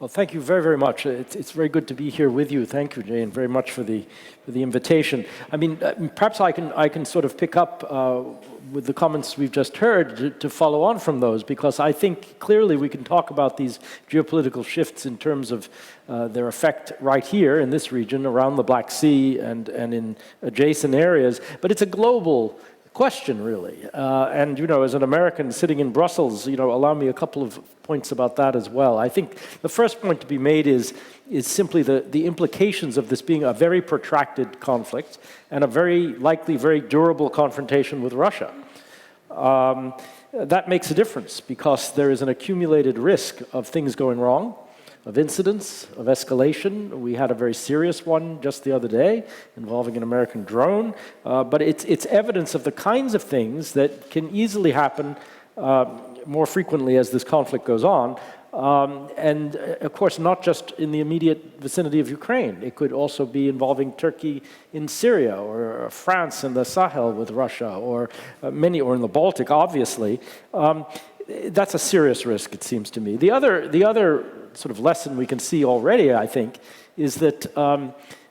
Well, thank you very, very much. It's very good to be here with you. Thank you, Jane, very much for the invitation. I mean, perhaps I can sort of pick up with the comments we've just heard to follow on from those, because I think clearly we can talk about these geopolitical shifts in terms of their effect right here in this region, around the Black Sea and in adjacent areas. But it's a global question, really. And, you know, as an American sitting in Brussels, you know, allow me a couple of points about that as well. I think the first point to be made is simply the implications of this being a very protracted conflict and a very likely, very durable confrontation with Russia. That makes a difference because there is an accumulated risk of things going wrong, of incidents, of escalation. We had a very serious one just the other day involving an American drone. But it's evidence of the kinds of things that can easily happen more frequently as this conflict goes on. And of course, not just in the immediate vicinity of Ukraine. It could also be involving Turkey in Syria, or France in the Sahel with Russia, or or in the Baltic, obviously. That's a serious risk, it seems to me. The other sort of lesson we can see already, I think, is that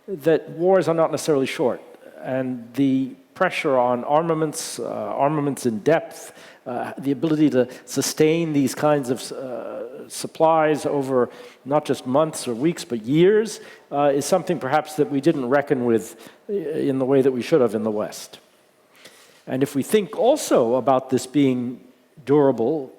that wars are not necessarily short, and the pressure on armaments, armaments in depth, the ability to sustain these kinds of supplies over not just months or weeks, but years, is something perhaps that we didn't reckon with in the way that we should have in the West. And if we think also about this being durable,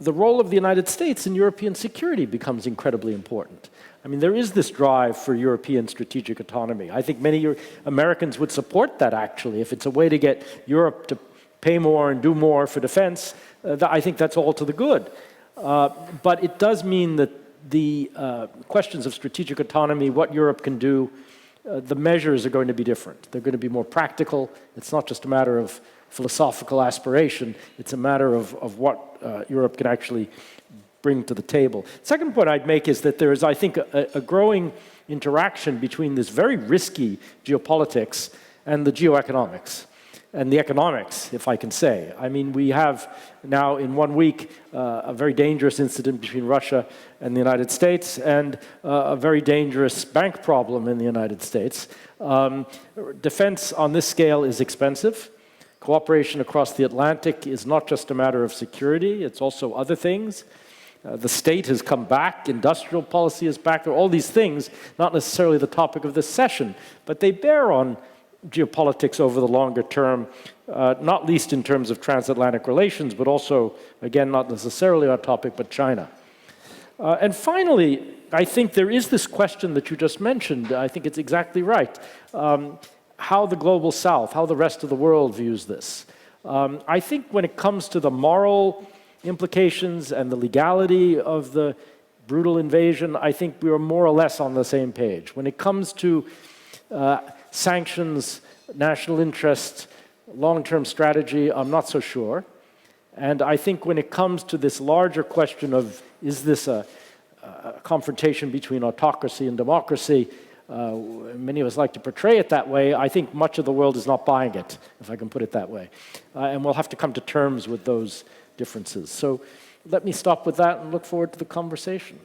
the role of the United States in European security becomes incredibly important. I mean, there is this drive for European strategic autonomy. I think many Americans would support that, actually. If it's a way to get Europe to pay more and do more for defense, I think that's all to the good. But it does mean that the questions of strategic autonomy, what Europe can do, the measures are going to be different. They're going to be more practical. It's not just a matter of philosophical aspiration. It's a matter of what Europe can actually bring to the table. Second point I'd make is that there is, I think, a growing interaction between this very risky geopolitics and the geoeconomics. And the economics, if I can say. I mean, we have now in 1 week a very dangerous incident between Russia and the United States, and a very dangerous bank problem in the United States. Defense on this scale is expensive. Cooperation across the Atlantic is not just a matter of security, it's also other things. The state has come back, industrial policy is back. There are all these things, not necessarily the topic of this session, but they bear on geopolitics over the longer term, not least in terms of transatlantic relations, but also, again, not necessarily our topic, but China. And finally, I think there is this question that you just mentioned. I think it's exactly right. How the global South, how the rest of the world views this. I think when it comes to the moral implications and the legality of the brutal invasion, I think we are more or less on the same page. When it comes to sanctions, national interest, long-term strategy, I'm not so sure. And I think when it comes to this larger question of, is this a confrontation between autocracy and democracy, many of us like to portray it that way. I think much of the world is not buying it, if I can put it that way. And we'll have to come to terms with those differences. So let me stop with that and look forward to the conversation.